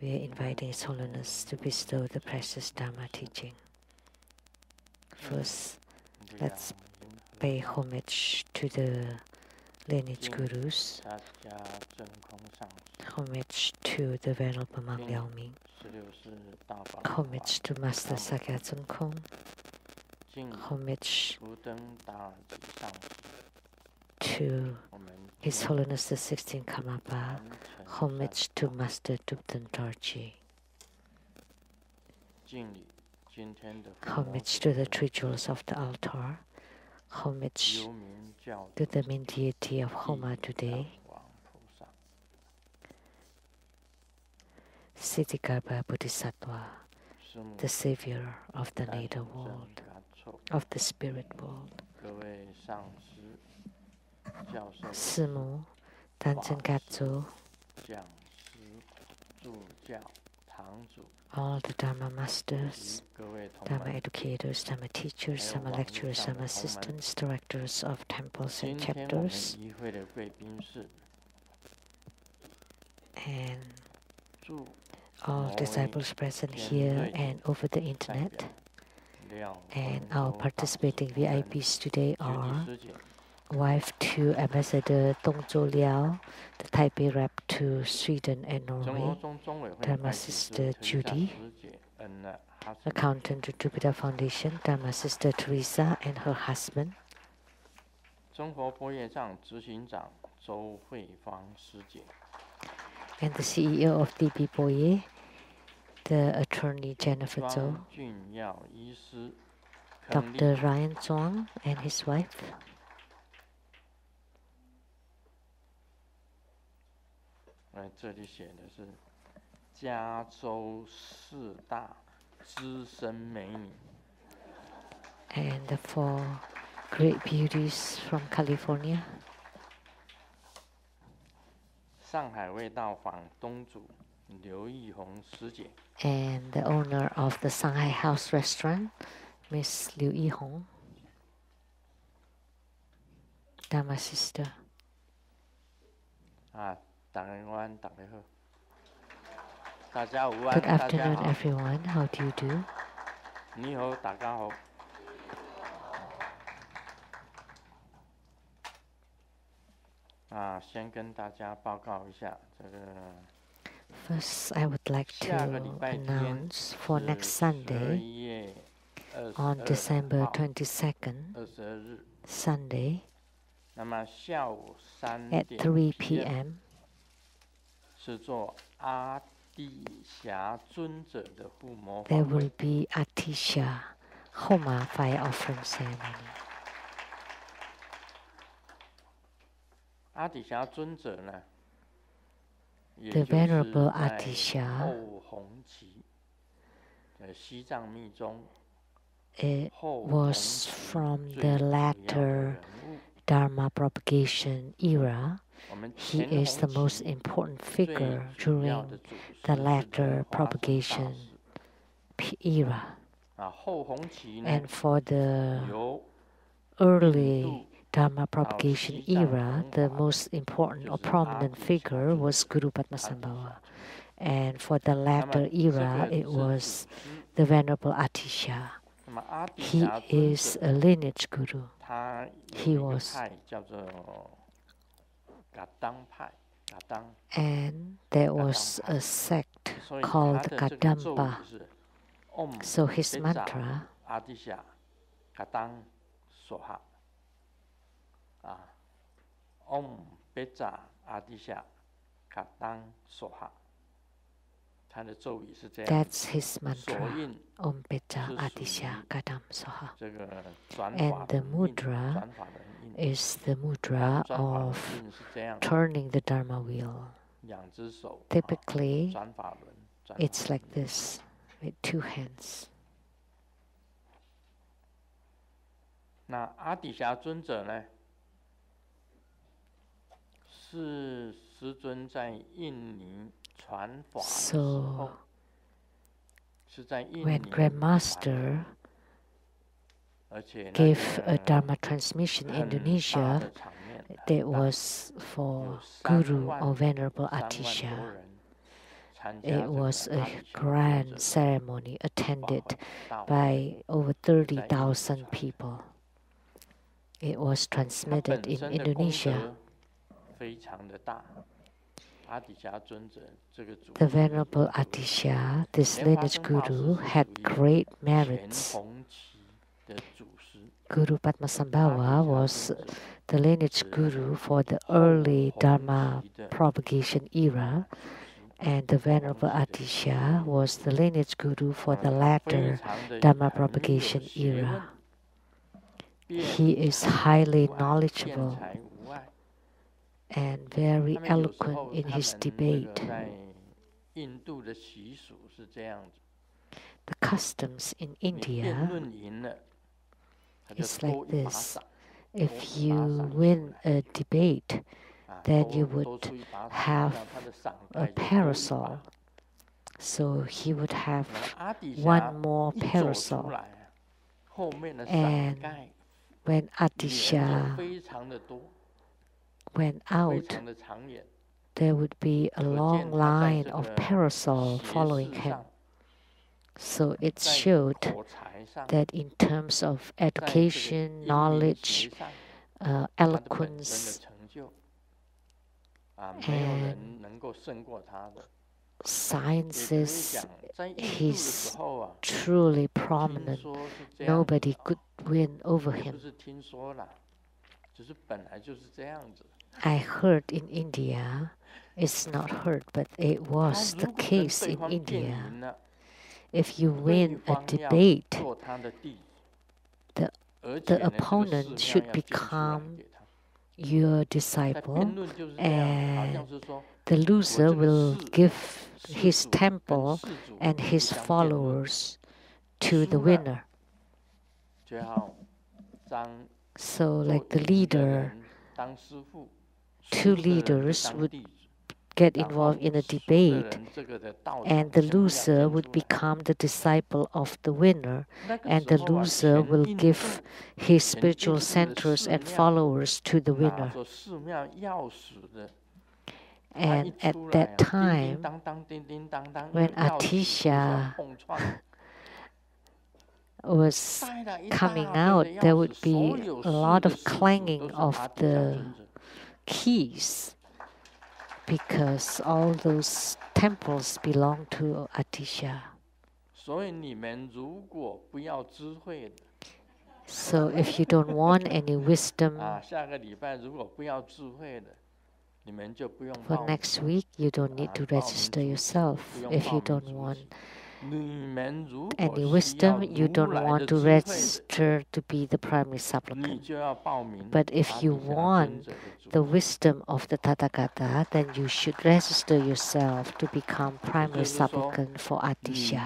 we are inviting His Holiness to bestow the precious Dharma teaching. First, let's pay homage to the lineage gurus, homage to the Venerable Monk Liao Ming, homage to Master Sakya Tsung Kung, homage to His Holiness the 16th Karmapa, homage to Master Thubten Dorji, homage to the three jewels of the altar, homage to the main deity of Homa today, Siddhikarbha Bodhisattva, the savior of the native world, of the spirit world. Simu, Tanchen Gatsu, all the Dharma masters, Dharma educators, Dharma teachers, Dharma lecturers, Dharma assistants, directors of temples and chapters, and all disciples present here and over the internet. And our participating VIPs today are wife to Ambassador Dongzhou Liao, the Taipei rep to Sweden and Norway, Dharma Sister Judy, accountant to Jupiter Foundation, Dharma Sister Teresa and her husband, and the CEO of DB Boye, the attorney Jennifer Zhou, Dr. Ryan Zhuang and his wife, and the four great beauties from California, and the owner of the Shanghai House Restaurant, Miss Liu Yihong, Dharma Sister. Good afternoon, everyone. How do you do? First, I would like to announce for next Sunday, on December 22nd, Sunday, at 3 p.m., there will be Atisha Homa fire offering ceremony. The Venerable Atisha was from the latter Dharma propagation era. He is the most important figure during the latter propagation era. And for the early Dharma propagation era, the most important or prominent figure was Guru Padmasambhava. And for the latter era, it was the Venerable Atisha. He is a lineage guru. He was, and there was a sect called Kadampa. So his mantra, Om Beja Adisha Kadang Soha. That's his mantra, Om Beja Adisha Kadam Soha. And the mudra is the mudra of turning the Dharma wheel. Typically, it's like this, with two hands. So, when Grandmaster gave a Dharma transmission in Indonesia, that was for Guru or Venerable Atisha. It was a grand ceremony attended by over 30,000 people. It was transmitted in Indonesia. The Venerable Atisha, this lineage guru, had great merits. Guru Padmasambhava was the lineage guru for the early Dharma propagation era, and the Venerable Atisha was the lineage guru for the latter Dharma propagation era. He is highly knowledgeable and very eloquent in his debate. The customs in India is like this. If you win a debate, then you would have a parasol. So he would have one more parasol. And when Atisha went out, there would be a long line of parasol following him. So it showed that in terms of education, knowledge, eloquence, and sciences, he's truly prominent. Nobody could win over him. I heard in India, it's not heard, but it was the case in India. If you win a debate, the opponent should become your disciple, and the loser will give his temple and his followers to the winner. So like the leader, two leaders would get involved in a debate, and the loser would become the disciple of the winner, and the loser will give his spiritual centers and followers to the winner. And at that time, when Atisha was coming out, there would be a lot of clanging of the keys, because all those temples belong to Atisha. So if you don't want any wisdom for next week, you don't need to register yourself. If you don't want any wisdom, you don't want to register to be the primary supplicant. But if you want the wisdom of the Tathagata, then you should register yourself to become primary supplicant for Atisha.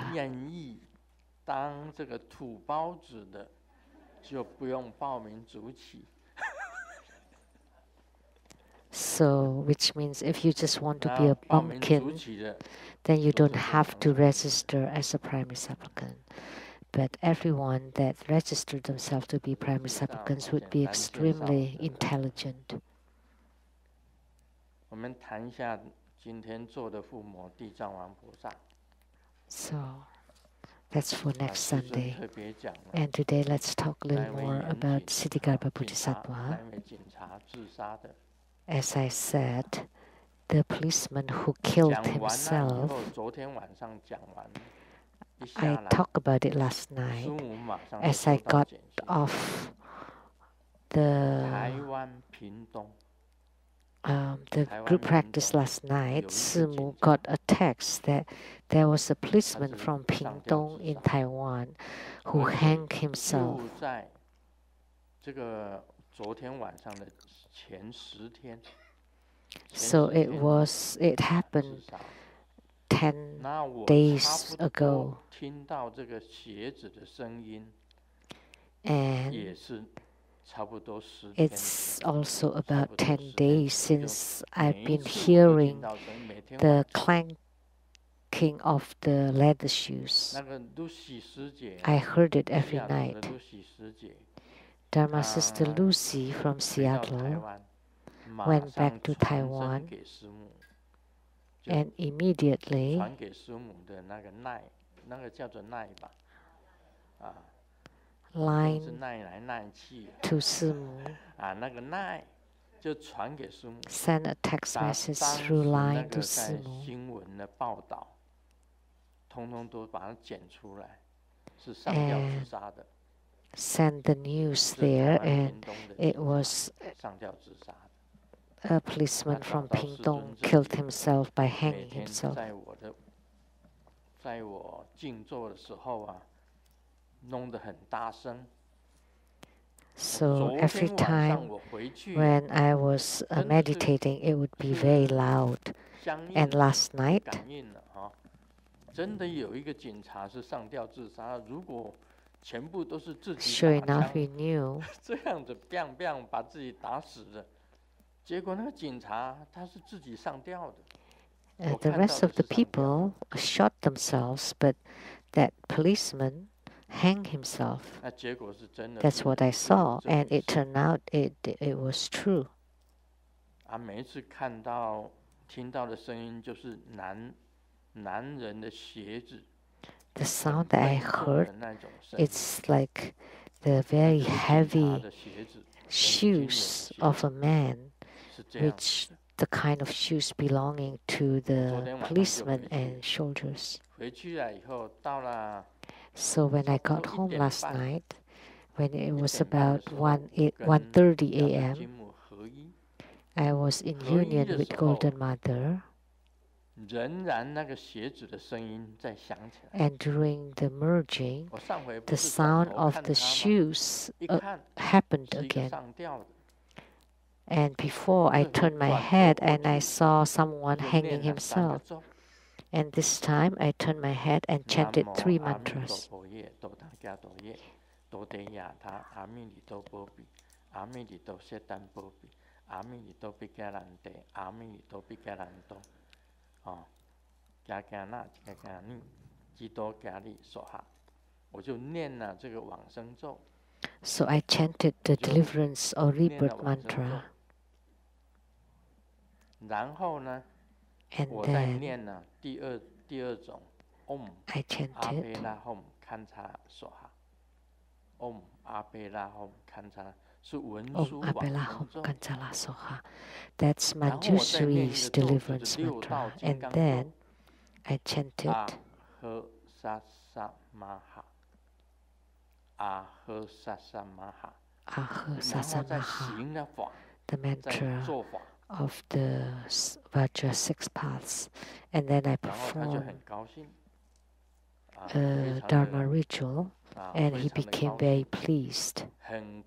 So, which means if you just want to be a bumpkin, then you don't have to register as a primary supplicant. But everyone that registered themselves to be primary supplicants would be extremely intelligent. So, that's for next Sunday. And today let's talk a little more about Siddhigarbha Bodhisattva. As I said, the policeman who killed himself, I talked about it last night. As I got off the group practice last night, Simu got a text that there was a policeman from Pingtung in Taiwan who hanged himself. So it happened 10 days ago. And it's also about 10 days since I've been hearing the clanking of the leather shoes. I heard it every night. Dharma Sister Lucy from Seattle went back to Taiwan And immediately, 传给师母的那个耐，那个叫做耐吧，line 是耐来耐去 to Simu, 那个耐就传给师母， send a text 把 message 当 through 时那 line to 个在 Simu. 新闻的报道，通通都把它剪出来，是上吊自杀的。 Send the news there, and it was 上吊自杀的。 a policeman from Pingdong killed himself by hanging himself. 在我静坐的时候啊，弄得很大声。 So every time when I was meditating, it would be very loud. And last night, 真的有一个警察是上吊自杀。如果全部都是自己 sure 打 enough, we 枪， knew 这样子 bang bang 把自己打死的。结果那个警察他是自己上吊的。the rest of the people shot themselves, but that policeman hanged himself. 那结果是真的。 That's what I saw, and it turned out it was true. 每一次看到、听到的声音就是男人的鞋子。 The sound that I heard, it's like the very heavy shoes of a man, which the kind of shoes belonging to the policeman and soldiers. So when I got home last night, when it was about 1:30 a.m., I was in union with Golden Mother. And during the merging, the sound of the shoes happened again. And before I turned my head and I saw someone hanging himself. And this time I turned my head and chanted 3 mantras. So I chanted the deliverance or rebirth mantra. And then I chanted Om Abelahom Kanchala Soha. That's Manjushri's deliverance mantra. And then I chanted Ahasasamaha, the mantra of the Vajra 6 paths. And then I performed a Dharma ritual, and he became very pleased. And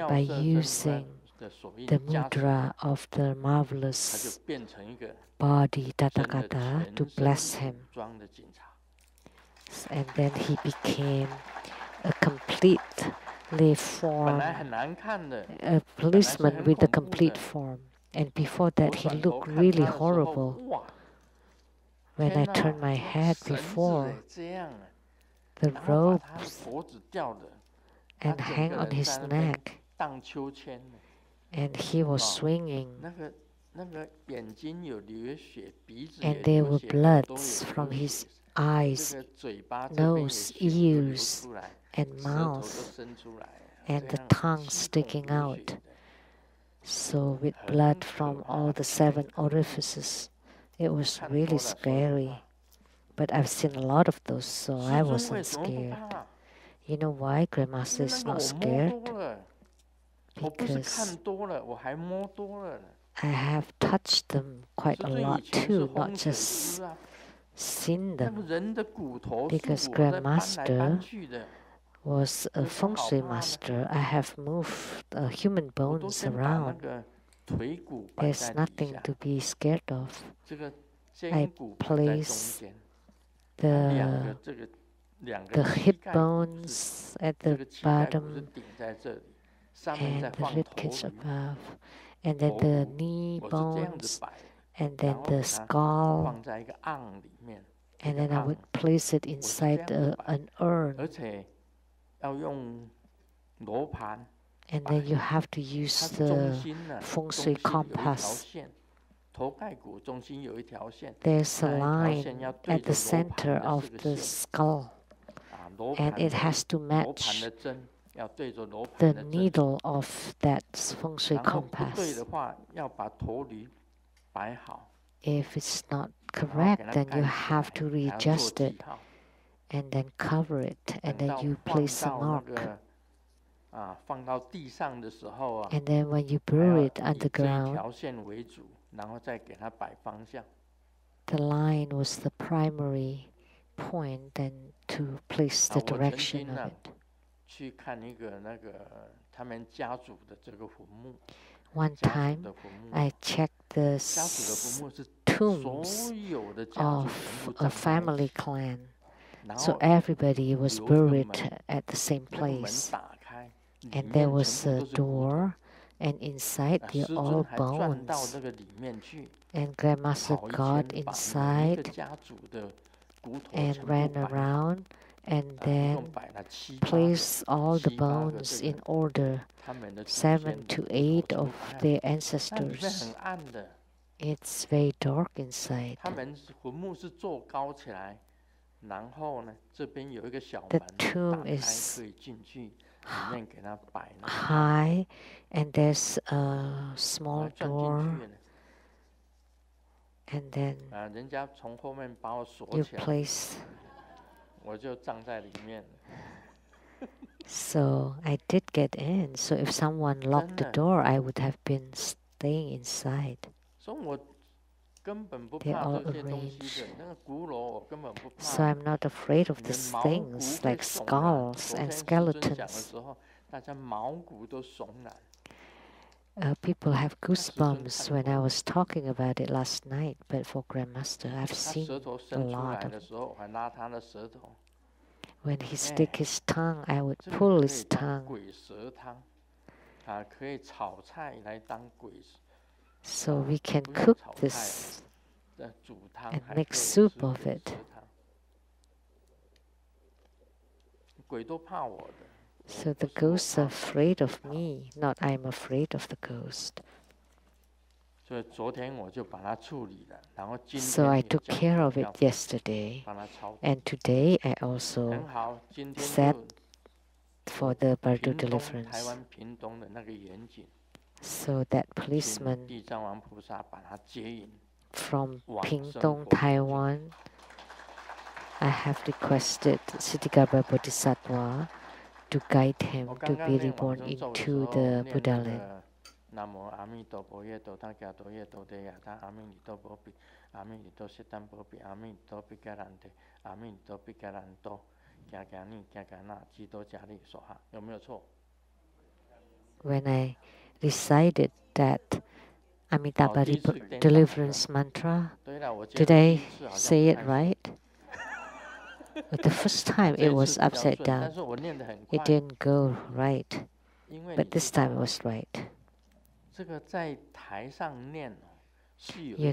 by using the mudra of the marvelous body Tathagata to bless him, and then he became a completely formed, a policeman with a complete form. And before that, he looked really horrible. When I turned my head before, the ropes and hang on his neck, and he was swinging, and there were bloods from his eyes, nose, ears, and mouth, and the tongue sticking out. So with blood from all the 7 orifices, it was really scary. But I've seen a lot of those, so I wasn't scared. You know why Grandmaster is not scared? Because I have touched them quite a lot too, not just seen them. Because Grandmaster was a feng shui master. I have moved human bones around. There's nothing to be scared of. I place the hip bones at the bottom and the ribcage above, and then the knee bones, and then the skull, and then I would place it inside an urn. And then you have to use the feng shui compass. There's a line at the center of the skull, and it has to match the needle of that feng shui compass. If it's not correct, then you have to readjust it and then cover it, and then you place a mark. And then when you bury it underground, the line was the primary point, then to place the direction of it. One time, I checked the tombs of a family clan. So everybody was buried at the same place. And there was a door, and inside they're all bones. And Grandmaster got inside and ran around and then placed all the bones in order, 7 to 8 of their ancestors. It's very dark inside. The tomb is high, and there's a small door, and then you place. So I did get in. So if someone locked the door, I would have been staying inside. They're all arranged. So I'm not afraid of these things like skulls and skeletons. People have goosebumps when I was talking about it last night, but for Grandmaster, I've seen a lot of it. When he stick his tongue, I would pull his tongue. So we can cook this and make soup of it. So the ghosts are afraid of me, not I'm afraid of the ghost. So I took care of it yesterday, and today I also set for the Bardo deliverance. So that policeman from Pingtung, Taiwan, I have requested Siddhikapa Bodhisattva to guide him to be reborn into the Buddha land. When I recited that Amitabha deliverance mantra, did I say it right? But the first time it was upside down. It didn't go right. But this time it was right. You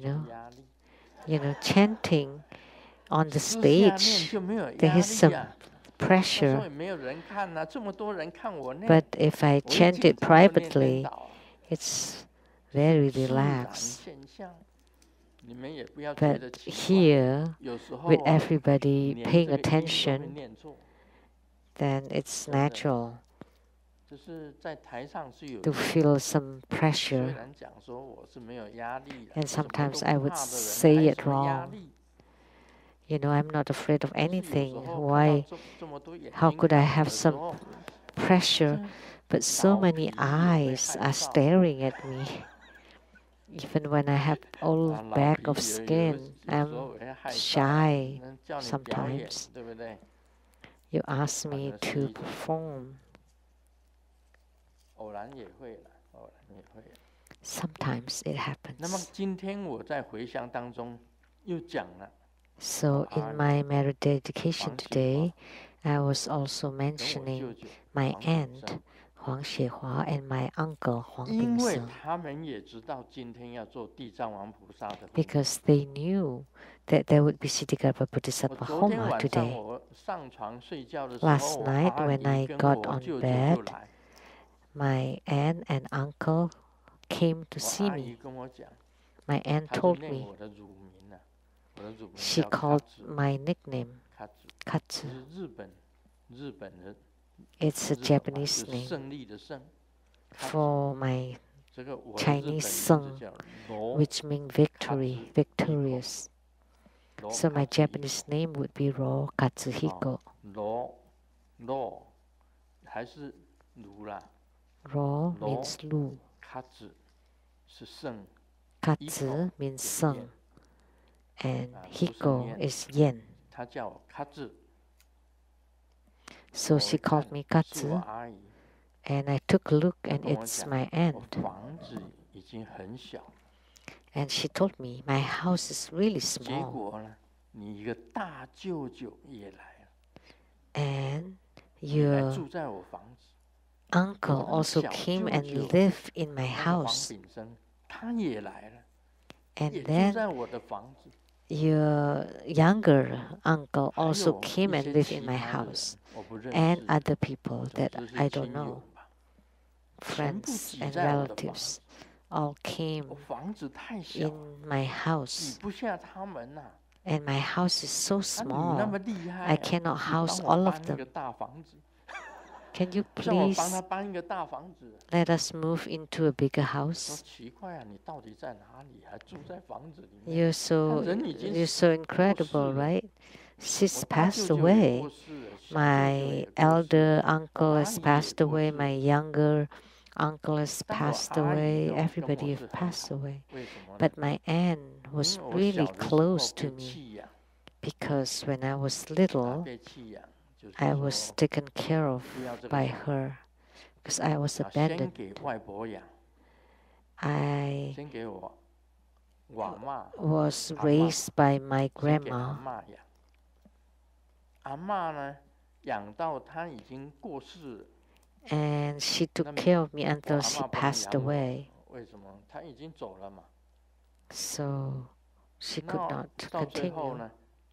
know, chanting on the stage, there is some pressure. But if I chant it privately, it's very relaxed. But here, with everybody paying attention, then it's natural to feel some pressure. And sometimes I would say it wrong. You know, I'm not afraid of anything. Why? How could I have some pressure? But so many eyes are staring at me. Even when I have old bag of skin, I'm shy sometimes. You ask me to perform. Sometimes it happens. So in my marriage dedication today, I was also mentioning my aunt, Huang Xiehua, and my uncle, Huang Bingse, because they knew that there would be Siddhikapa Bodhisattva Homa today. Last night when I got on bed, my aunt and uncle came to 我 see 阿姨 me. 跟我讲， My aunt 她就 told 念 me, 我的乳名啊，我的乳名 she 叫卡 called 子， my nickname 卡子， Katsu. 是日本的 It's a 日本嘛， Japanese 就 name 胜利的胜，卡子。 for my 这个我的日 Chinese 本名字 song, 叫罗 which means 卡 victory, 子 victorious. 罗 So 卡 my 子 Japanese name would be Ro 哦 Katsuhiko. 罗还是卢啦， Ro 罗 means Lu. 卡子是胜， Katsu means 就是 sung. 燕 And 不是 Hiko 念， is yen. 他叫我卡子， So 我 she 一看 called me 是我 Katsu, 阿姨， and I took a look, 她 and 跟我 it's 讲， my 我 aunt. 房子已经很小， And she told me, my house is really 结 small. 果呢，你一个大舅舅也来了， And 也来 your 住在我房子， uncle 我的 also 小 came 舅 and 舅 lived in my 那个黄 house. 炳生，他也来了， And 也住 then 在我的房子， your younger uncle 还 also 有 came 一 and 些 lived in 其 my 他的人 house. 我不认 And 识， other people 总 that 之是 I don't 亲友 know, 吧，全部 friends 挤 and 在我的房 relatives, 子， all came 我房子太小， in my 挤 house. 不下他们呐。 And my house is so 啊，你那么 small, 厉害 I 啊， cannot 你 house 帮我 all of 搬一个 them. 大房子， Can you 叫我帮 please 他搬一个大房子。 let us move into a bigger 说 house? 奇怪啊，你到底在哪里？还住在房子里面？ You're so 他人已经 you're so 过世 incredible, 了， right? 我 She's 大 passed 舅舅也过 away. 世了，小舅舅 My 也过世 elder 了， uncle 我阿 has 姨也 passed 过 away. 世 My 了。 younger uncle has 但我 passed 阿姨 away. 跟我 Everybody 是 have 很 passed 好， away. 为什么呢？ But my aunt 因 was 为我 really 小的时候 close to 被 me 弃养， because when I was 啊， little, 被弃养，就是 I was 说 taken care of 不要这个 by 小孩， her because I was 啊，先 abandoned. 给外婆养， I 先给我阿嬷， was 阿嬷 raised by my 先给阿 grandma, 嬷养。阿嬷呢，养到她已经过世了， and she took 那 care of me 我 until 阿 she 嬷不能 passed 养我， away. 为什么？她已经走了嘛。 So she could 那 not 到最后 continue. 呢，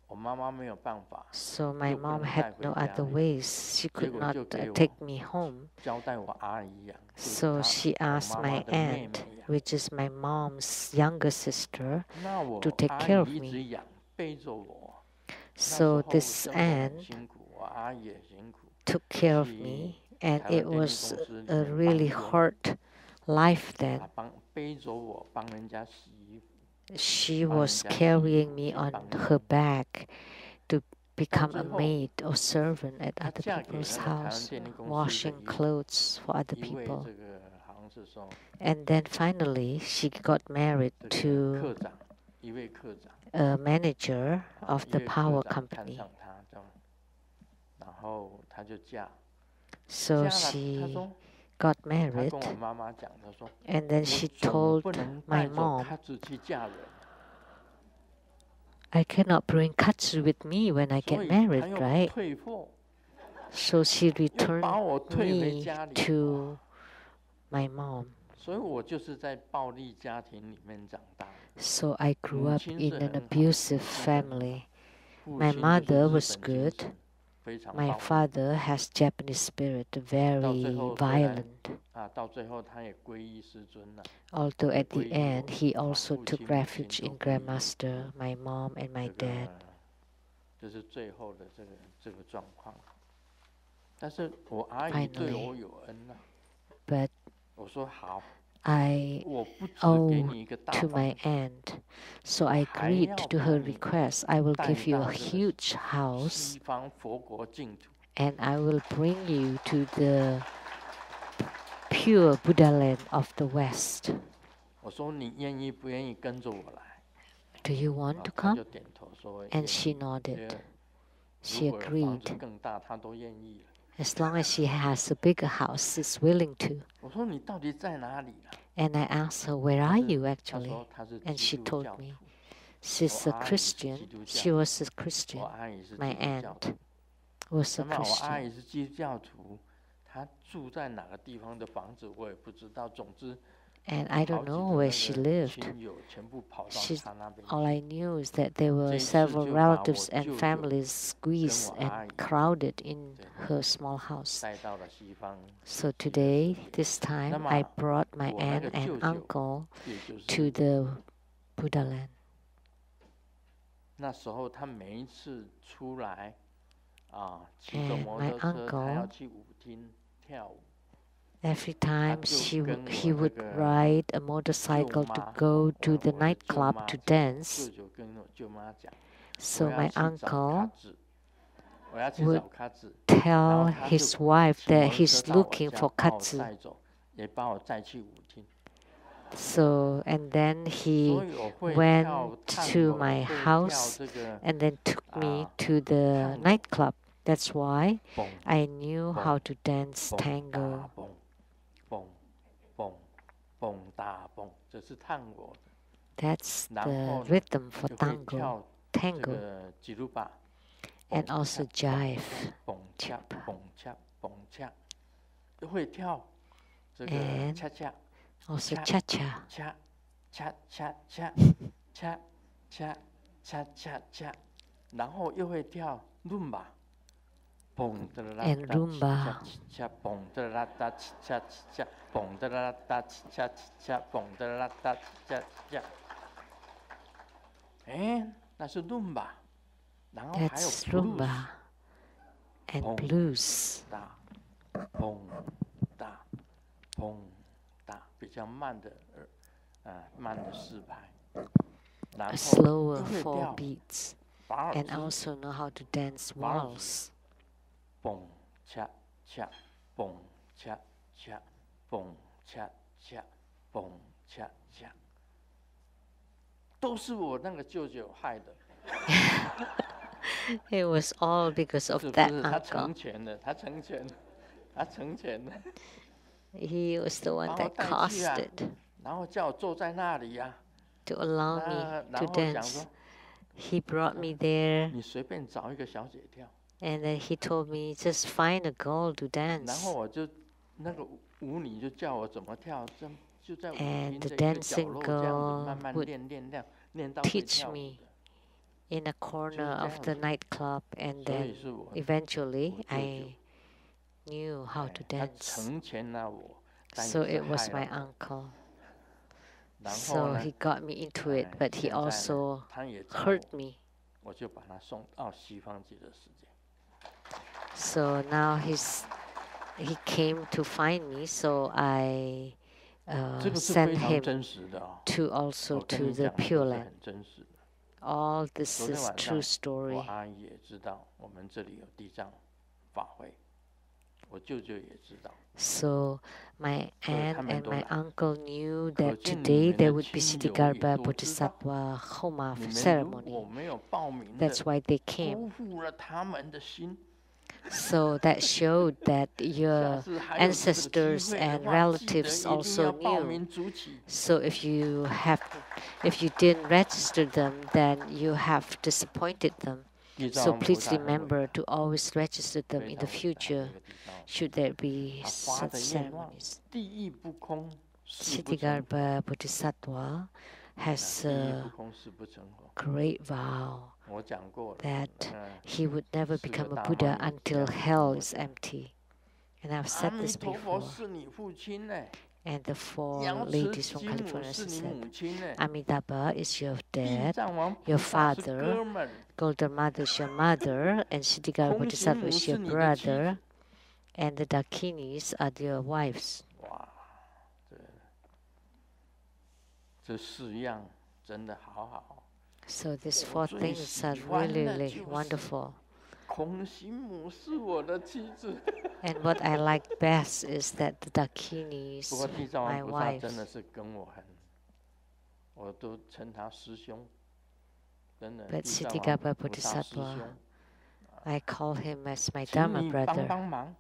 我妈妈没有办法， So my 又不 mom 能 had 带回 no 家 other 养， ways. She 结 could 果 not 就给我 take me home. 交代我阿姨养，就是 So 她 she 我 asked 妈妈 my 的妹 aunt, 妹养。 which is my mom's younger sister, 那 to 我 take 阿 care 姨 of 一直 me. 养，背着我。那时 So 候 this 生活很 aunt 辛苦，我阿姨也辛苦， took care of 去 me, and 台 it 湾电力 was 公司里 a 面 really 帮佣， hard life then. 啊，背着我帮人家洗衣服， She 帮人 was 家洗衣 carrying 服 me 去 on 帮 her 佣。 back to 到 become 最 a 后， maid or servant at 她 other 嫁给 people's 那个台湾 house, 电力公司的 washing clothes for other 一位 people. 这个好像是说 And then finally, she got married 这个 to 科长，一位科长， a manager 啊， of 一 the 位科 power 长看 company. 上她，这样，然后她就嫁， So 嫁了，她 she 说。 got 她 married, 跟我妈妈讲，她说 and then 我 she 总 told 不能 my 带着 mom, 卡子去嫁人， I cannot bring Katsu with me when I 所 get 以 married, 她又 right? 退货， So she 又 returned 把我退回 me 家里。 to my mom. 所以我就是在暴力家庭里面长大的。 So I grew 母 up 亲 in 是 an 很好， abusive 母亲是很好， family. 父 My 亲就是 mother 日 was 本精 good. 神，非常 My 暴力。 father has Japanese spirit, 到最 very 后虽然 violent. 啊，到最后他也皈依师尊了， Although 也 at the 皈依 end, 我， he 啊， also 父 took 亲母亲 refuge 都 in 皈依。 Grandmaster, my mom and my 这 dad. 个这是最后的这个状况。但是我阿姨对 Finally 我有恩呐、 But 我说好， I 我不只给 owe 你一个大 to 房 my 子， aunt, so I 还 agreed 要 to 把 her 你 request. I will 带 give you 到 a 这个 huge house, 西方佛国净土。 and I will bring you to the pure Buddha land of the West. 我说你愿意不愿意跟着我来？ Do you want 啊 to 他 come? 就点头说愿 And she 意。 nodded. 如 She 果有房子 agreed. 更大，他都愿意了。 As long as she has a bigger house, she's willing to. 我说你到底在哪里啊？ And I asked her, where 她 are 是 you 她 actually? 说她是 And 基 she 督 told 教 me 徒， she's a 我阿姨是基 Christian. 督 She 教， was a 我 Christian. 阿姨是 My 基督教 aunt 徒。 was a 那么我阿 Christian. 姨是基督教徒，她住在哪个地方的房子我也不知道。总之， And I don't know where she lived. All I knew is that there were several relatives and families squeezed and crowded in her small house. So today, this time, I brought my aunt and uncle to the Buddha land. 那时候他每一次出来骑着 And 摩 my 托车，他要 uncle, 去舞厅跳舞。 every time he would ride a motorcycle to go to the nightclub to dance. 舅舅跟我舅妈讲， So 我要 my 去找 uncle 卡子，我要去 would 找卡子， tell 然后他就 his wife 骑摩 that 托 he's 车到我 looking 家 for 把我 katsu. 带走，也把我带去舞厅。 So, and then 所 he 以我会跳 went 探 to 戈， my 会跳 house 这个 and then took me to 探 the 戈， nightclub. That's why 蹦 I knew 蹦 how to dance 蹦 tango. 大蹦蹦蹦蹦大蹦，这是探戈的。 That's 然 the 后呢， rhythm for 就会 tango, 跳这 tango, 个吉鲁巴， and also jive. 蹦恰蹦恰蹦恰，又会跳这个 And 恰恰 also cha cha-cha. 恰恰恰恰恰恰恰恰恰，然后又会跳伦巴，蹦的啦 And 哒 Rumba. 恰蹦的啦哒恰恰蹦的啦哒恰恰蹦的啦哒恰恰。哎，那是伦巴，然后还有 That's blues。 Rumba and Pong. blues. 大砰大砰大，比较慢的慢的四拍，然 A 后 slower 又会 4 跳 beats. 华尔 And 兹， also know how to dance Waltz. waltz. 蹦恰恰蹦恰恰蹦恰恰蹦恰恰，都是我那个舅舅害的。It was all because of 是不 that 是他 uncle. 成全了，他成全了，他成全了， He was the one 把我 that 带去 caused 啊， it 然后叫我坐在那里呀、 to allow 那 me 然 to 后讲 dance. 说， He brought me there 你随便找一个小姐跳， and then he told me just find a girl to 然 dance. 后我就那个舞女就叫我怎么跳，就在舞 And 厅 the 的一个角 dancing 落这样子 girl 慢慢 would 练到会 teach 跳舞 me 的。 in a corner of the 这样子。 nightclub, and 所 then 以是我 eventually 我舅舅 I knew how to 他 dance. 成全了我，但 So 也 it 是 was 害 my 了我。 uncle. 然后 So 呢， he got me into it, but he 现在呢 also 他也找 hurt 我， me. 我就把他送到西方极乐世界。 So now he came to find me, so I 这个是 sent 非常 him 真实的哦， to also 我跟 to 你 the 讲的 Pure 都是 Land. 很真实的。 All this 昨天 is 晚 true 上，我 story. 阿姨也知道我们这里有地藏法会，我舅舅也知道。 So my 所以 aunt 他们 and 都 my 来。 uncle knew 可 that 见你 today 们 there 的 would be 亲友也 Siddhigarbha 都知道， Bodhisattva Homa 你们如果 ceremony. 没有报名的， That's why they came. 辜负了他们的心。 So that showed that 下 your 次还有这个机 ancestors 会的 and 话，记得 relatives 一定 also 要报 knew. 名主起。 So if you didn't register them, then you have disappointed them. 地藏 So 王菩 please 萨很伟 remember 大， to always register them 非 in the 常伟大。这 future 个地藏王， should there be 他发 such 的愿望， ceremonies. 地狱不空，誓不成佛。 Siddhigarbha Bodhisattva has 地狱 a 不空，誓不成佛。 great vow 我讲过了， that 嗯， he would never 四个 become a 大 Buddha 妈也这 until 样跟 hell 我 is 讲。 empty. And I've 阿 said 弥 this 陀佛 before. 是你父亲呢， And the four 瑶池 ladies from 金母 California 是你 said, 母亲呢， Amitabha is your 地 dad, 藏王 your 菩萨是 father, 哥们儿， Golden Mother is your mother, and Siddhigarbha 空行 Bodhisattva 母 is 是 your 你的妻子。 brother, and the Dakinis are your wives. 哇，这四样真的好好。 So these 我 four 最 things 喜 are 欢 really, 的 really 就是 wonderful. 空行母是我的妻子。 And what I like best is that the 不 Dakinis, 过地藏 my 王菩萨真 wives, 的是跟我很，我都称他师兄，真的。 but 地藏王 Siddhigarbha 菩萨师 Bodhisattva, 兄， I call him as my 请 Dharma 你帮 brother. 帮忙。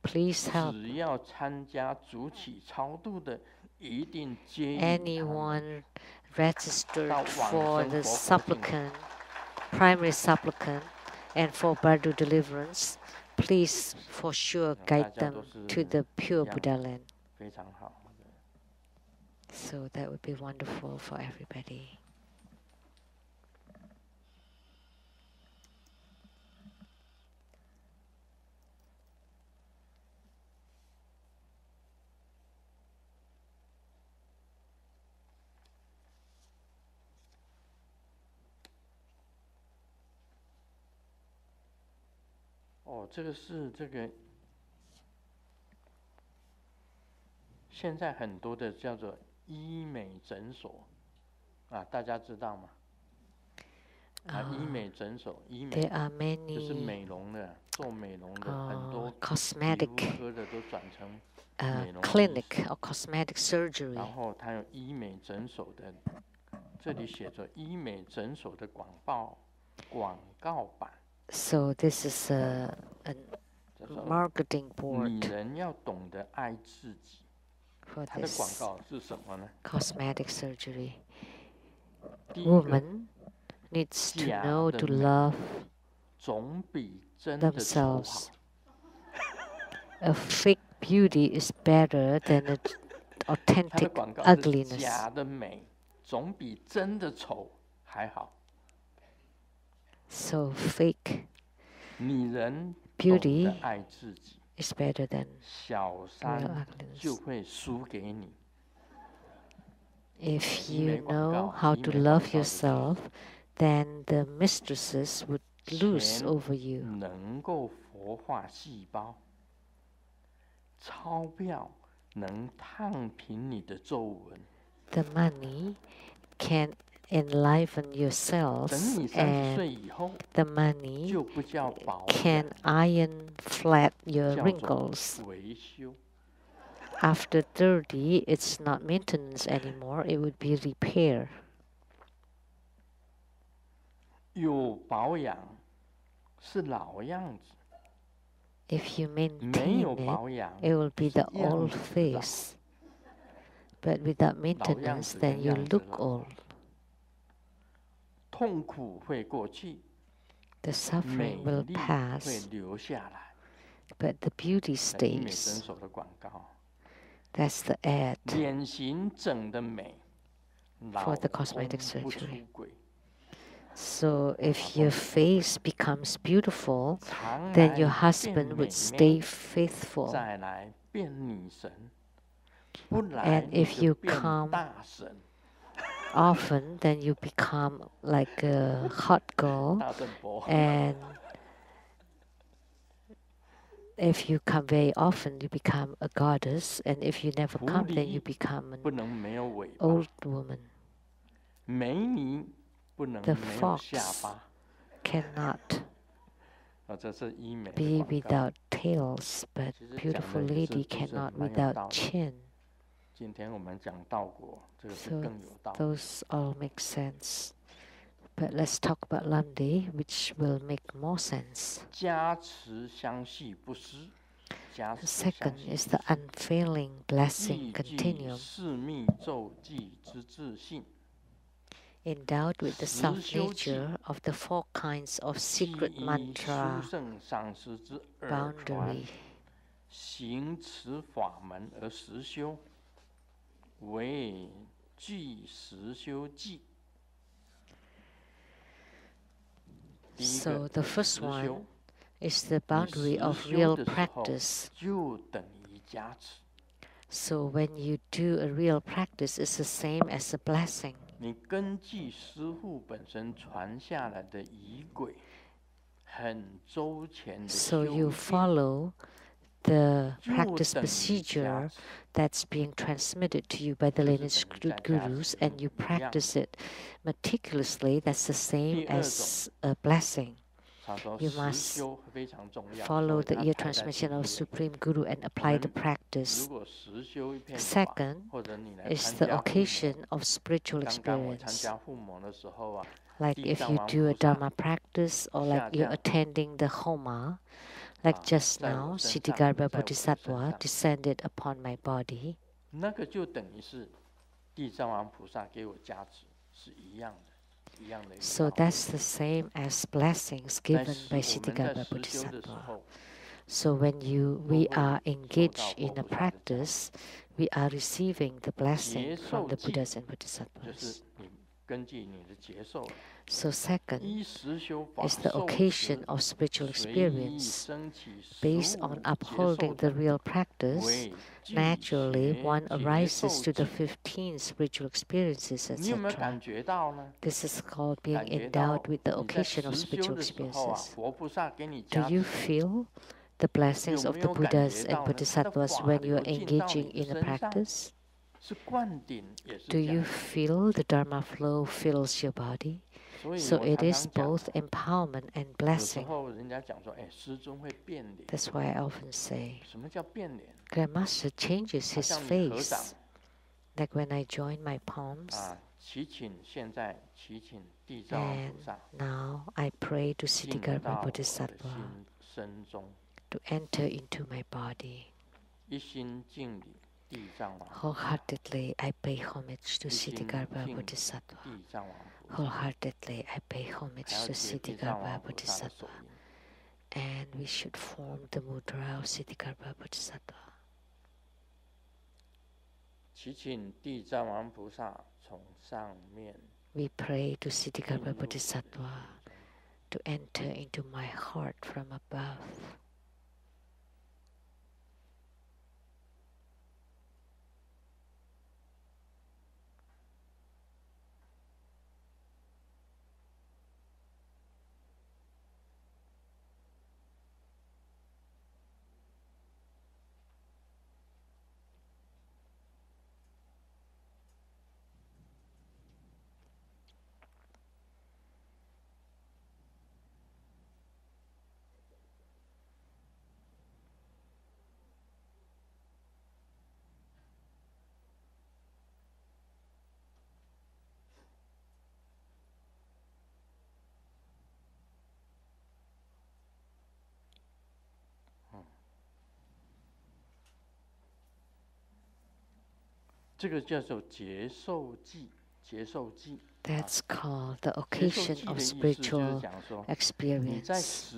Please help. 只要参加主起超度的，一定接引他们。 Anyone registered 到 for 往 the 生佛佛境。 supplicant, primary supplicant, and for Bardo deliverance, please for sure 大 guide 家 them 都是 to the pure 一样 Buddha land. 非常好。So that would be wonderful for everybody.这个是这个现在很多的叫做医美诊所啊，大家知道吗？医美诊所，医美 There are 就是 many 美容的，做美容的，很多皮 cosmetic 肤科的都转成美容医 clinic 师。or cosmetic surgery. 然后它有医美诊所的，这里写着医美诊所的广告版。So this is a 叫做 marketing 女 board 人要懂得爱自己。 for 它的广 this 告是什么呢？ cosmetic surgery. 第一个， Woman needs to 假 know 的 to 美 love 总比真的丑好。 themselves. A fake beauty is better than an 它的 authentic 广告是 ugliness. 假的美总比真的丑还好。 So fake 女人懂 beauty 得爱自己， is better than 小 real 三就 ugliness. 会输给你。 If 医美 you 广 know 告， how 医 to 美广 love 告就是 yourself, then the mistresses would lose 钱 over you. 能够活化细胞，钞票能烫平你的皱纹。 The money can enliven your 等 cells, 你30 and 岁以后， the money 就不叫保养， can iron flat your 叫做 wrinkles. 维修。 After 30, it's not maintenance anymore, it would be repair. 有保养是老样子， If you 没 maintain 有 it, 保养 it will be 是 the 样 old 子的老。 face. But without 老样 maintenance, 子 then 跟 you 样子 look 老， old. 痛苦会过去， The 美 suffering will 丽会 pass, 留下来。 but the beauty 在医美诊 stays. 所的广告， That's the ad 脸型整的美， for 老 the 公 cosmetic 不出 surgery. 轨， So if your face becomes beautiful, 常 then 来 your 变 husband 美 would stay 眉， faithful. 再来变女神，不来 And 你 if 就 you 变 come 大神。 often, then you become like a hot girl. 大圣婆， And if you come very often, you become a goddess. And if you never 狐 come, then you 狸 become 不 an 能没有尾巴， old woman. 美女不能 The 没有下 fox 巴。 cannot 这是医美的 be 广告。 without tails, but 其实讲 beautiful 的也是 lady 就是 cannot 蛮有 without 道理。 chin. 今天我们讲道果，这个是 So 更有道理。 those all make sense. But let's talk about Lamdre, which will make more sense. 加持相续不失，加持 The 相 second 续 is 不 the 失， unfailing blessing 亦具 continuum, 四密咒记之自信， endowed with the 实 self 修记 nature of the four kinds of 既 secret 依殊 mantra 胜上师之耳传， boundary. 行持法门而实修，为具实修记。第一 So 个 the 实 first 修 one，is the 你 boundary 实 of 修 real 的时候 practice. 就等于加持。 So when you do a real practice, it's the same as a blessing. 你根据师父本身传下来的仪轨，很周全的 So 修 you 一遍， follow the 就 practice 等于加 procedure 持。 that's being transmitted to you by the 就是 lineage 等于在加 gurus, 持 and you 一样。 practice it meticulously. That's the 第 same 二种， as a blessing. 他说 You 实 must 修非常重要， follow 所以 the 他 ear 排在第 transmission 一 of 位。 Supreme Guru and 我 apply the 们 practice. 如果实修一遍的话， Second 或者你来 is 参 the 加附 occasion 魔， of spiritual 刚刚我参 experience. 加附魔的时候啊， Like 地 if 藏 you 王 do a 菩萨 Dharma practice, or like 下 you're 降 attending the Homa, like just 在我 now, 身上， Siddhigarbha 在我的身 Bodhisattva 上， descended upon my body. 那个就等于是地藏王菩萨给我加持，是一样的，一样的一个 So 道理。 that's the same as blessings 但 given 是 by 我们在 Siddhigarbha 实修的时 Bodhisattva. 候， So when we are engaged in a practice, we are receiving the blessing from the Buddhas and Bodhisattvas. So second is the occasion of spiritual experience. Based on upholding the real practice, naturally one arises to the 15 spiritual experiences, etc. This is called being endowed with the occasion of spiritual experiences. Do you feel the blessings of the Buddhas and Bodhisattvas when you are engaging in a practice? Do you feel the Dharma flow fills your body? So it is both empowerment and blessing. That's why I often say, Grandmaster changes his face. Like when I join my palms, and now I pray to Siddhigarbha Bodhisattva to enter into my body. Wholeheartedly, I pay homage to Siddhigarbha Bodhisattva. Wholeheartedly, I pay homage to Siddhigarbha Bodhisattva. And we should form the mudra of Siddhigarbha Bodhisattva. We pray to Siddhigarbha Bodhisattva to enter into my heart from above. That's called the occasion of spiritual experience.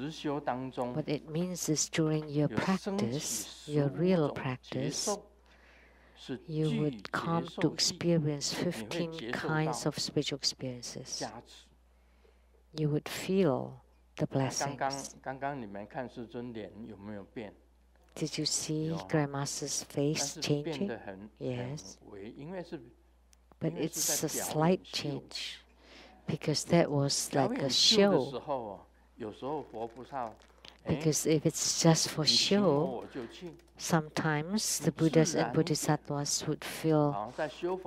What it means is during your practice, your real practice, you would come to experience 15 kinds of spiritual experiences. You would feel the blessings. Did you see Grandmaster's face changing? Yes. But it's a slight change because that was like a show. Because if it's just for show, sometimes the Buddhas and Bodhisattvas would feel,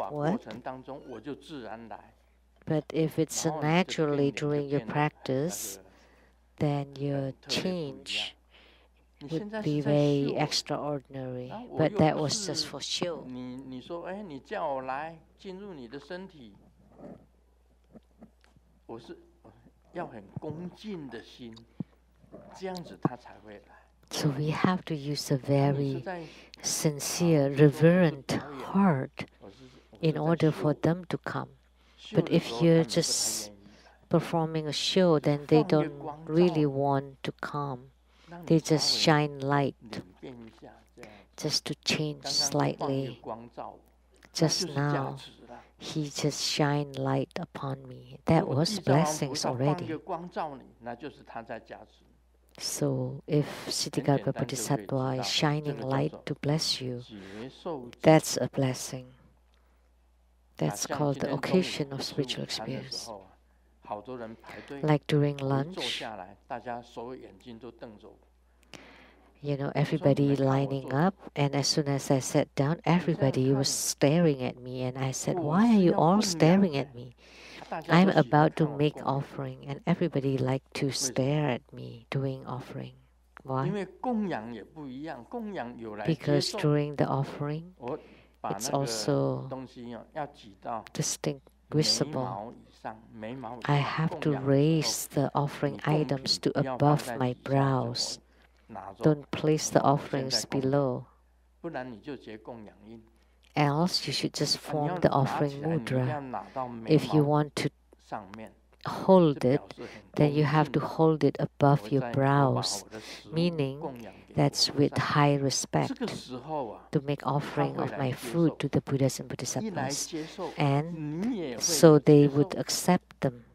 what? But if it's naturally during your practice, then your change would be very extraordinary. But that was just for show. So we have to use a very sincere, reverent heart in order for them to come. But if you're just performing a show, then they don't really want to come. They just shine light, just to change slightly. Just now, he just shined light upon me. That was blessings already. So if Siddhigarbha Bodhisattva is shining light to bless you, that's a blessing. That's called the occasion of spiritual experience. Like during lunch, everybody lining up, and as soon as I sat down, everybody was staring at me, and I said, why are you all staring at me? I'm about to make offering, and everybody liked to stare at me doing offering. Why? Because during the offering, it's also distinguishable. I have to raise the offering items to above my brows. Don't place the offerings below. Else, you should just form the offering mudra. If you want to hold it, then you have to hold it above your brows, meaning that's with high respect to make offering of my food to the Buddhas and Bodhisattvas. And so they would accept them.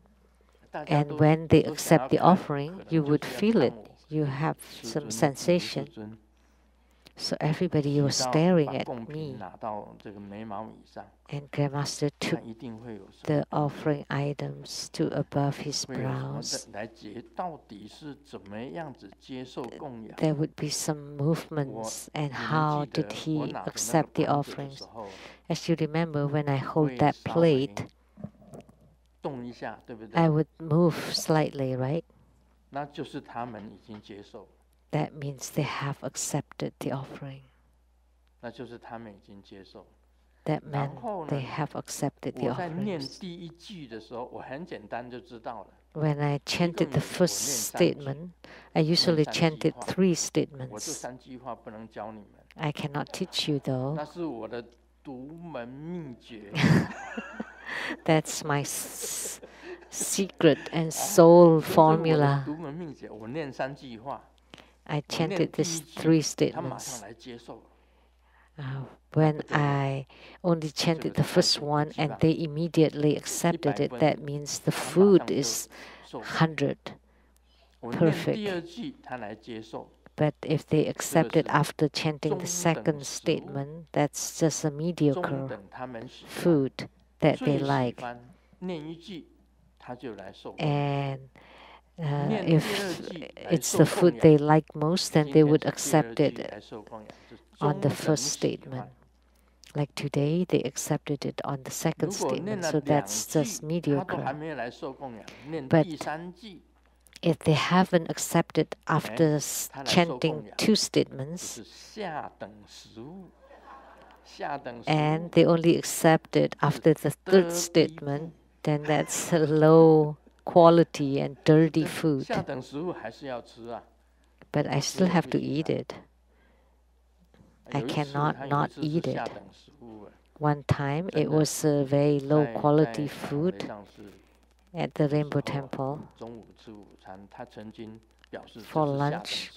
And when they accept the offering, you would feel it. You have some sensation. So everybody was staring at me. And Grandmaster took the offering items to above his brows. There would be some movements, and how did he accept the offerings? As you remember, when I hold that plate, I would move slightly, right? That means they have accepted the offering. That meant they have accepted the offerings. When I chanted the first statement, I usually chanted 3 statements. I cannot teach you though. That's my secret and soul formula. I chanted these 3 statements. When I only chanted the first one and they immediately accepted it, that means the food is 100, perfect. But if they accept it after chanting the second statement, that's just a mediocre food that they like. And if it's the food they like most, then they would accept it on the first statement. Like today, they accepted it on the second statement, so that's just mediocre. But if they haven't accepted after chanting 2 statements, and they only accept it after the 3rd statement, then that's a low quality and dirty food. But I still have to eat it. I cannot not eat it. One time, it was a very low quality food at the Rainbow Temple. For lunch,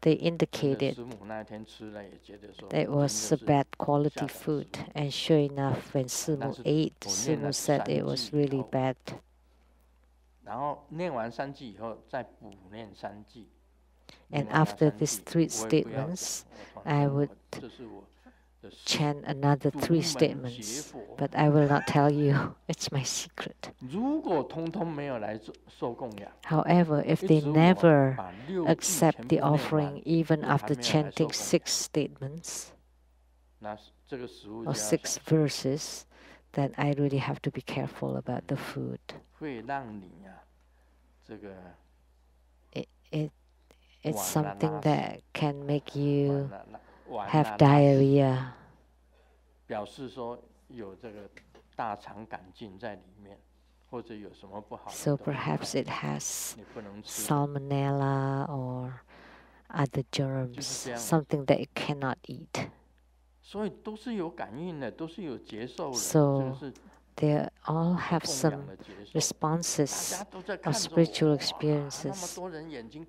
they indicated that it was a bad quality food. And sure enough, when Simu ate, Simu said it was really bad. And after these 3 statements, I would chant another 3 statements, but I will not tell you. It's my secret. However, if they never accept the offering even after chanting 6 statements or 6 verses, then I really have to be careful about the food. It's something that can make you have diarrhea. So perhaps it has salmonella or other germs, something that you cannot eat. So they all have some responses of spiritual experiences.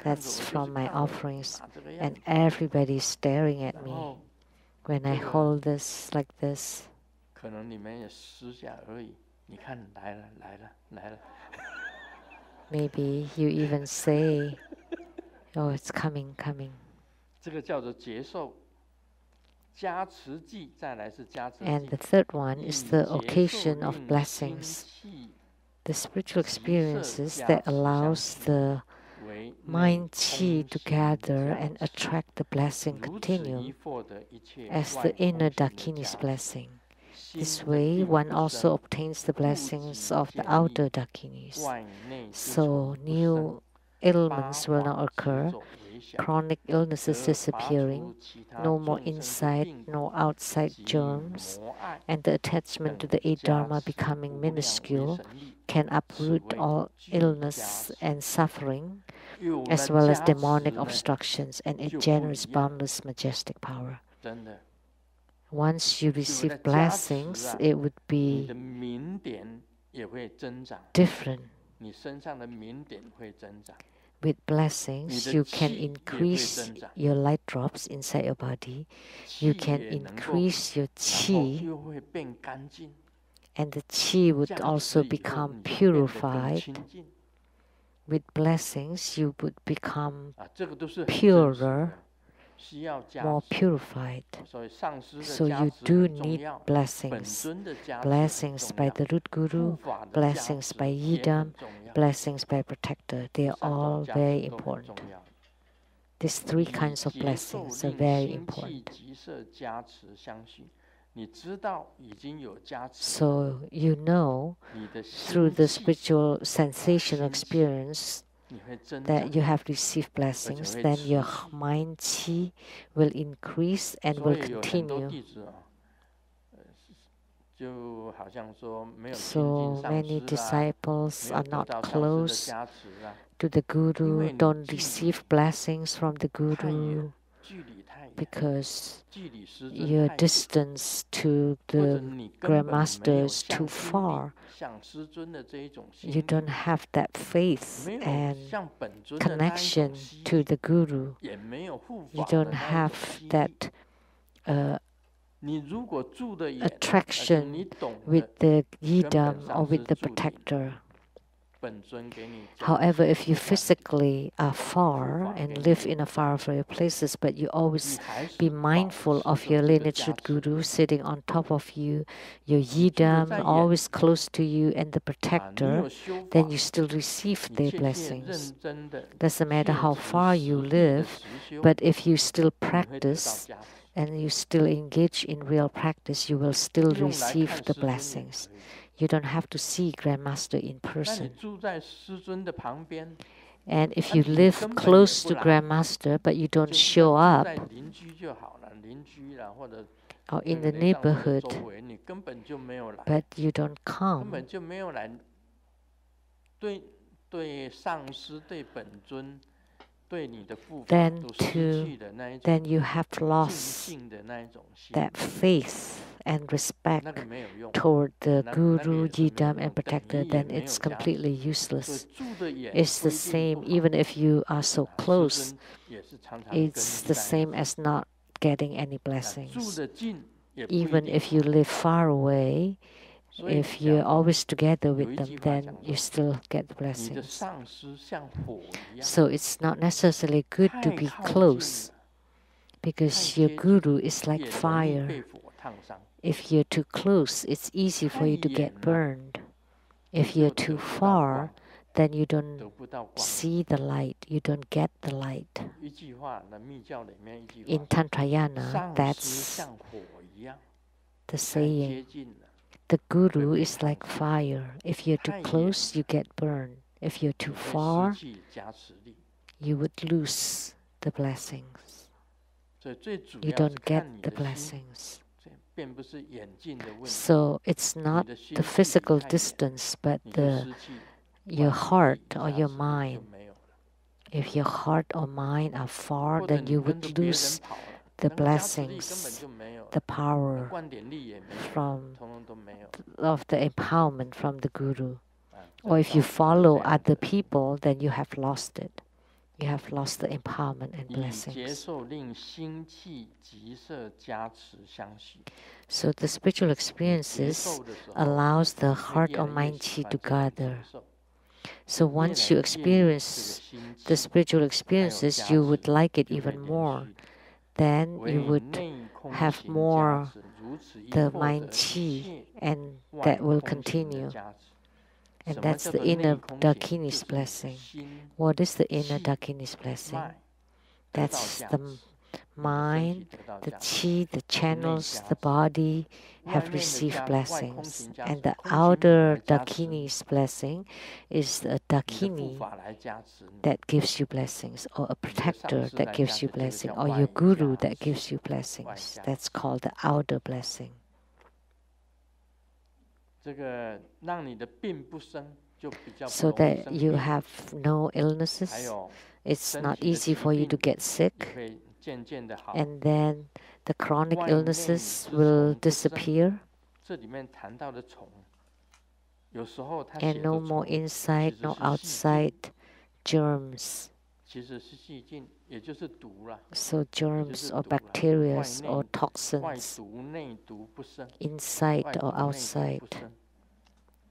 That's from my offerings. And everybody's staring at me when I hold this like this. Maybe you even say, oh, it's coming, coming. And the 3rd one is the occasion of blessings, the spiritual experiences that allows the mind qi to gather and attract the blessing continuum as the inner Dakini's blessing. This way, one also obtains the blessings of the outer Dakinis. So new ailments will not occur, chronic illnesses disappearing, no more inside nor outside germs, and the attachment to the 8 Dharma becoming minuscule can uproot all illness and suffering, as well as demonic obstructions, and it generates boundless majestic power. Once you receive blessings, it would be different. With blessings, you can increase your light drops inside your body. You can increase your qi, and the qi would also become purified. With blessings, you would become purer, more purified. So you do need blessings. Blessings by the root guru, blessings by yidam, blessings by protector. They are all very important. These three kinds of blessings are very important. So you know through the spiritual sensational experience that you have received blessings, then your mind qi will increase and will continue. So many disciples are not close to the Guru, don't receive blessings from the Guru because your distance to the Grandmaster is too far. You don't have that faith and connection to the Guru. You don't have that attraction with the yidam or with the protector. However, if you physically are far and live in a faraway places, but you always be mindful of your lineage root guru sitting on top of you, your yidam always close to you, and the protector, then you still receive their blessings. Doesn't matter how far you live, but if you still practice and you still engage in real practice, you will still receive the blessings. You don't have to see Grandmaster in person. And if you live close to Grandmaster, but you don't show up, or in the neighborhood, but you don't come, then you have lost that faith and respect toward the Guru, Yidam, and Protector. Then it's completely useless. It's the same, even if you are so close, it's the same as not getting any blessings. Even if you live far away, if you're always together with them, then you still get the blessings. So it's not necessarily good to be close, because your Guru is like fire. If you're too close, it's easy for you to get burned. If you're too far, then you don't see the light, you don't get the light. In Tantrayana, that's the saying. The Guru is like fire. If you're too close, you get burned. If you're too far, you would lose the blessings. You don't get the blessings. So it's not the physical distance, but your heart or your mind. If your heart or mind are far, then you would lose the blessings, the power of the empowerment from the Guru. Or if you follow other people, then you have lost it. You have lost the empowerment and blessings. So the spiritual experiences allows the heart or mind qi to gather. So once you experience the spiritual experiences, you would like it even more. Then you would have more the mind qi, and that will continue. And that's the inner Dakini's blessing. What is the inner Dakini's blessing? That's the mind, the qi, the channels, the body have received blessings. And the outer Dakini's blessing is a Dakini that gives you blessings, or a protector that gives you blessing, or your Guru that gives you blessings. That's called the outer blessing. So that you have no illnesses. It's not easy for you to get sick. And then the chronic illnesses will disappear. 有时候他 and 写 no 的 more 错，其 inside 实 nor 是细菌， outside germs. 其实是细菌，也就是毒啦， So 也就 germs 是 or 毒啦， bacteria 外 or 内外 toxins 毒内毒不生， inside 外 or 毒内毒 outside. 不生，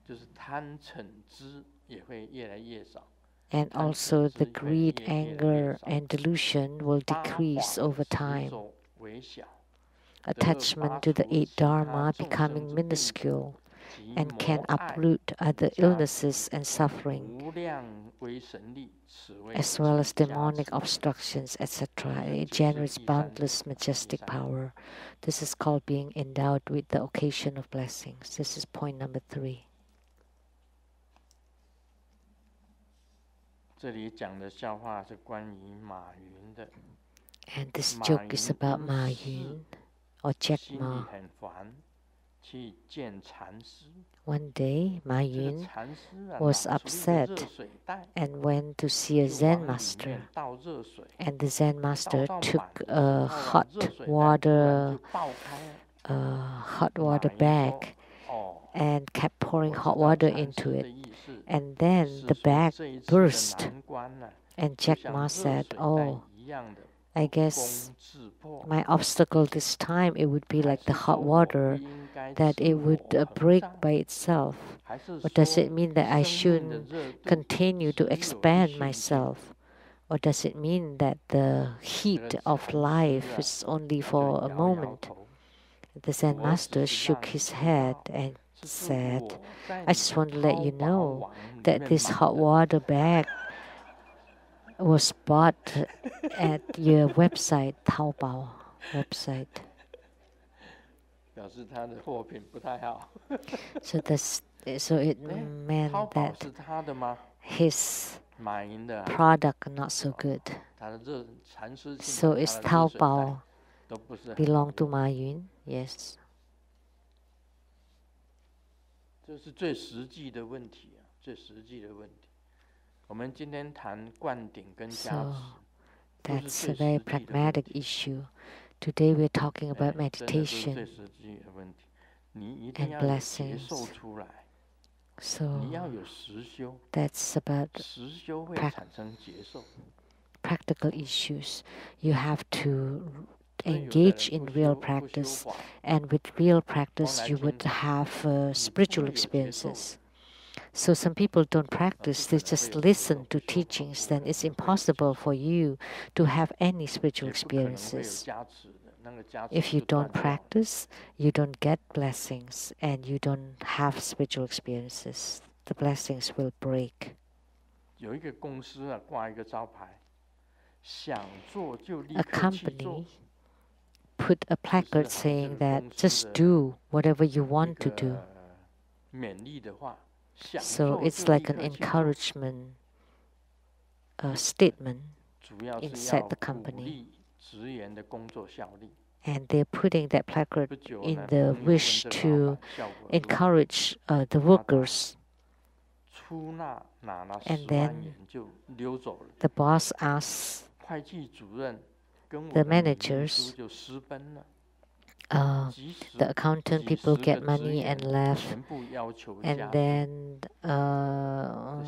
就是贪嗔痴也会越来越少， And 贪 also 嗔 the 痴会 greed, 越来越 anger, 少， and delusion will 八 decrease 法 over 执 time. 着为小，得 Attachment 拔 to the 除 eight 其他 dharma 众生 becoming 之病 minuscule 及 and can 魔爱， uproot other 加 illnesses 持 and suffering, 无量为神力，此为 as well as 其加 demonic 持。 obstructions, etc. It 这是 generates 第三 boundless 点， majestic 第三点。 power. This is called being endowed with the occasion of blessings. This is point number 3. 这里讲的笑话是关于马云的， And this 马 joke is 云 about 因 Ma 事 Yun or Jack 心里 Ma. 很烦，去见禅师。 One day, Ma 这个 Yun 禅师啊， was 拿出一个 upset 热水袋， and went to see a 就 Zen 往里 master. 面倒热水， And the Zen 倒 master 到 took 满的时 a 候啊， hot 热水袋突然 water 就爆开了。 hot 马 water 云说 bag 哦， and kept 我 pouring 知 hot 道 water 禅 into 师 it. 的意思， And then 是 the 说 bag 这一次的 burst. 难关呢， And 就 Jack 像 Ma 热 said, 水袋 "Oh, 一样的 I 不攻 guess 自破。 my obstacle this time it would be 还 like the 是 hot 说我不 water 应该 that 自 it would 我膨 break 胀？ by itself? 还是 Or does 说 it mean that I 生命的 shouldn't 热度 continue 只 to 有一 expand 瞬间？ myself? Or does it mean that the 这 heat 个 of 禅 life 师啊， is only 他就 for a 摇摇 moment?" 头， The Zen 我只 master 是让 shook 你 his 知 head 道， and 这是 said, 我在 "I 你 just 的 want to let 淘 you 宝 know 网里 that 面 this 买 hot 的。 water bag was bought at your website, Taobao website." 表示他的货品不太好。 So it 哎， meant 淘宝 that 是他的吗？ his 马云的啊， product not so good. 他的热禅师信 So 仰 is 他的热水袋 Taobao 都不是很 belong 好 to 用， Ma Yun? Yes. 这是最实际的问题啊，最实际的问题。我们今天谈灌顶跟加 So 持，都是 that's 最 a 实 very 际的问 pragmatic 题。 issue. Today we're talking 哎 about 真的都是最 meditation. 实际的问题。你一定 and 要有结受 blessings. 出来， So 你要有实修， that's about 实修会 prac- 产生结受。 practical issues. You have to 所以有的 engage 人 in 不 real 修 practice, 法， and with real 光 practice 来 you 听 would 法， have 你不 spiritual 会有结受， experiences. So some people don't 不 practice, 可 they 能会 just 有结受， listen to 修法 teachings, 不 then 可 it's 能会有结 impossible 受， for you to have any spiritual 也不可能会有 experiences. 加持的，那个加持 If you 就断 don't 掉了。 practice, you don't get blessings and you don't have spiritual experiences. The blessings will break. 有一个公司啊，挂一个招牌，想做就立 A 刻去做， company put a 就是 placard 好像 saying 这个 that 公司 just 的 do whatever you 一 want to do. 个勉励的话，想 So 做 it's 就立 like an 刻去做， encouragement statement, 主要是 inside 要 the 鼓 company. 励职员的工作效率。 and they're putting that placard 不久 in 呢， the 朋友问 wish 这个老 to 板效果如何， encourage the 老板 workers. 出纳拿了 And 10万 then 元就溜走了。 The boss asks 会计主任跟我 the 的女秘 managers 书就私奔了。 the 几 accountant 十 people 个 get 职 money 员 and left, 全部要求 and 加薪， then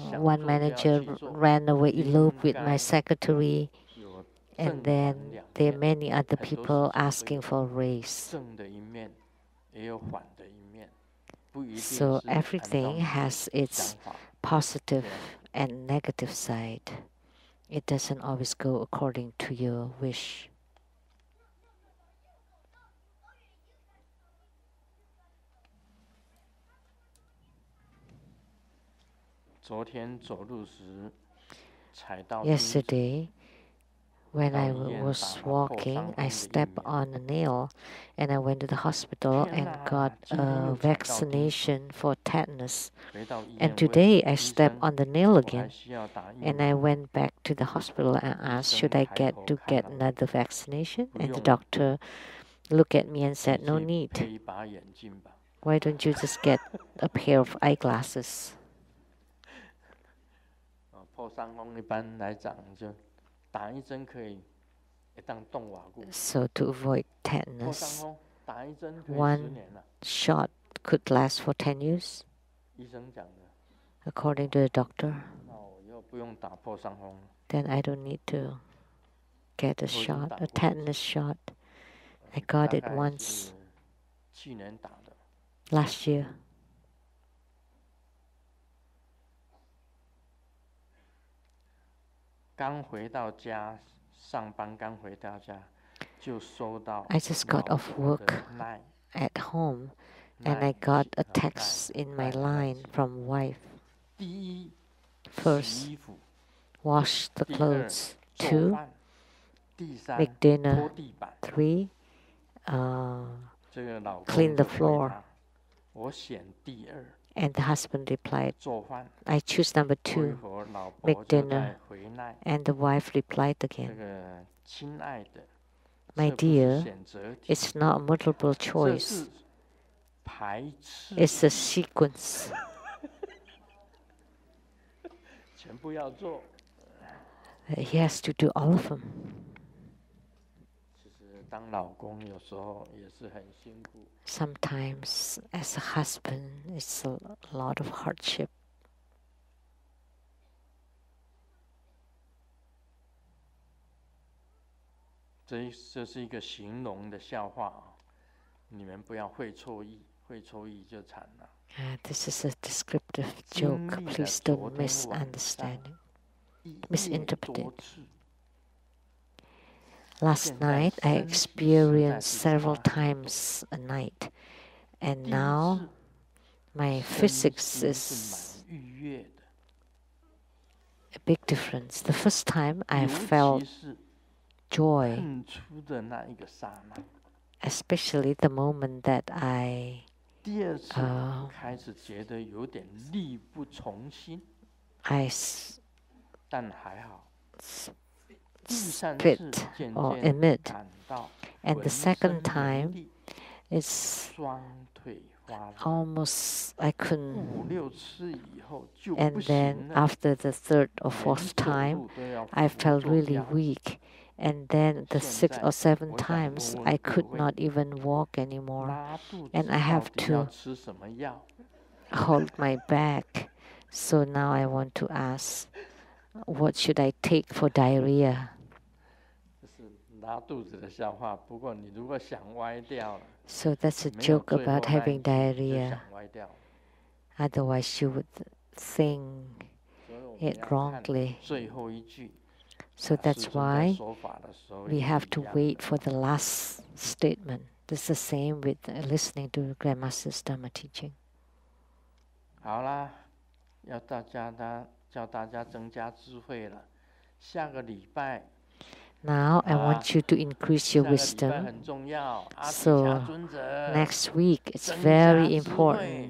想 one 做就要 manager 去做， ran away, 应 eloped with 该 my secretary, 有 and 正反 then 两 there are 面， many other 很多 people 事情都 asking 有 for a raise. 正的一面，也有反的一面，不一定 So 是按照 everything 你的 has its 想法 positive 这样。 and negative side. It doesn't always go according to your wish. 昨天走路时踩到钉子， Yesterday, when I 到医院 was 打了破伤 walking, 风 I 的疫 stepped 苗。 on a nail and I went to the hospital 天 and 哪， got 今天 a 又踩到钉子， vaccination for tetanus. 回到医 And 院 today 问 I 医 stepped 生， on the nail 我还 again 需要打疫 and I 苗？ went back to the hospital and 医 asked, 生 should I 抬 get 头 to 看 get 了， another vaccination? 不 And the 用了， doctor looked at me and 你 said, no 去 need. 配一把眼镜吧。 Why don't you just get a pair of eyeglasses? 破伤风一般来讲，就打一针可以一当动瓦固。 So to avoid 破伤 tetanus, 风打一针可以10 one 年了。 shot could last for 10 years. 医生讲的， according to the doctor, 那我以后不用打破伤风了。 then I don't need to get a 我已经 shot, 打 a 过一次， tetanus shot. I 大 got it 概 once 是去年打的。 last year. 刚回到家上班，刚回到家就收到 I just got 老 off 婆的 work line， at home and I got a text in my 带来了 line from wife. 第一，洗 First, 衣服； wash the 第二， clothes. 做 2, 饭；第三， make dinner. 拖地板。 3, 这个老 clean 公就 the 回 floor. 他，我选第二， And the husband replied, 做饭。 I choose number 过一 2, 会儿，老婆 make 就 dinner. 在回来。 And the wife replied 这 again, 个亲爱的， My 这不是 dear, 选择题， it's not a multiple 这 choice. 是排斥 It's a 题， sequence. 全部要做。 He has to do all of them. 其实当老公有时候也是很辛苦。 Sometimes, as a husband, it's a lot of hardship. 这是一个形容的笑话啊，你们不要会错意，会错意就惨了。 This is a descriptive 经 joke. 历了 Please 昨 don't 天晚上 misunderstand it. 一夜 misinterpret 多 it. 次， Last 现在 night, I 身体实在 experienced 是 several 差很多。 times a night, and 第一 now 次 my 身 physics 心 is 是蛮愉悦的， a big difference. The first time I 尤 felt 其是 joy, 喷出的那一个刹那。 especially the moment that I 第二次开始觉得有点力不从心， I s- 但还好。第三 spit 次渐 or 渐 emit, 感到 and the 浑 second 身 time 无力， it's 双腿发软。 almost I couldn't. 5、6次以后就不 And 行 then 了， after the third or 连 fourth 走 time, 路都要 I 扶 felt 坐 really 轿。 weak. And then the 现 sixth 在 or seventh 我想 times, 问 I 问各 could 位， not even walk anymore. 拉肚 And 子 I 到 have 底要 to 吃什么药？ hold my back. So now I want to ask, what should I take for diarrhea? 这是拉肚子的笑话。不过你如果想歪掉了， So that's a 没有 joke 最后 about 那一 having 句就 diarrhea. 想歪掉了。 Otherwise, you would think 所以我们 it 要看 wrongly. 最后一句。 So 师 that's 尊在 why 说法的时候 we 也是 have 一 to 样 wait 的。 for the last statement. This is the same with listening to Grandmaster's Dharma teaching. 好啦，叫大家增加智慧了。下个礼拜， Now I want you to increase your 下个礼拜 wisdom. 很重要。阿底 So 峡尊者 next week it's 增加 very 智 important, 慧。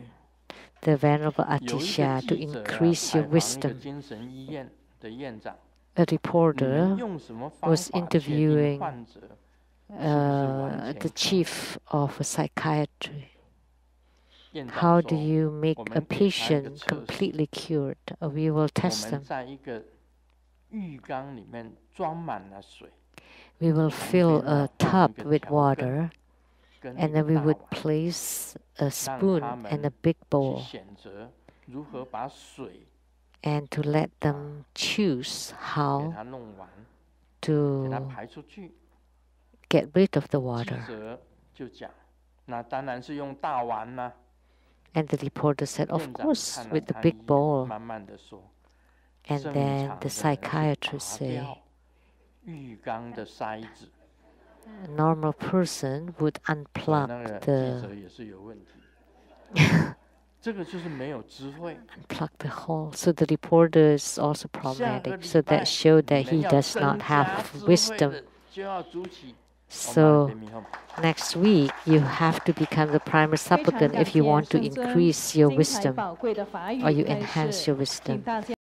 the Venerable 有一个 Atisha, to 记者啊 increase 采 your 访一个 wisdom. 精神医院的院长， A 你们 reporter 用什么方 was 法确定 interviewing 患者是不是完全 the 康复？ chief of psychiatry. 院 How 长 do 说， you make 我 a 们给他一个 patient 测试， completely cured? We will 我 test 们 them. 在一个浴缸里面装满了水， We will 旁 fill 边呢 a 放 tub 一个 with 调羹 water, 跟 and 一 then 个 we 大 would 碗， place a 让 spoon 他 and a 们 big 去 bowl, 选择如何把水 and to let them choose 给 how 它弄完，给它 to 排出去。 get rid of the 记 water. 者就讲，那当然是用大碗啦。 And the reporter said, of 院长 course, 看了 with the 他 big 一眼， bowl. 慢慢的说， And 正 then 常 the 的人是 psychiatrist 拔 say, 掉浴缸的塞子。 a normal person would 所以 unplug 那个记 the 者也是有问题。这个就是没有智慧。 unplug the hole. So the reporter is also 下个 problematic. 礼 So 拜 that showed 你 that 们 he 要 does 增 not 加 have 智慧 wisdom. 的，就要主起。 So next week you have to become the primary 非常 supplicant 感 if you 谢 want to 圣尊 increase your 精彩 wisdom 宝贵的法语 or you 开 enhance 示 your 请 wisdom. 大家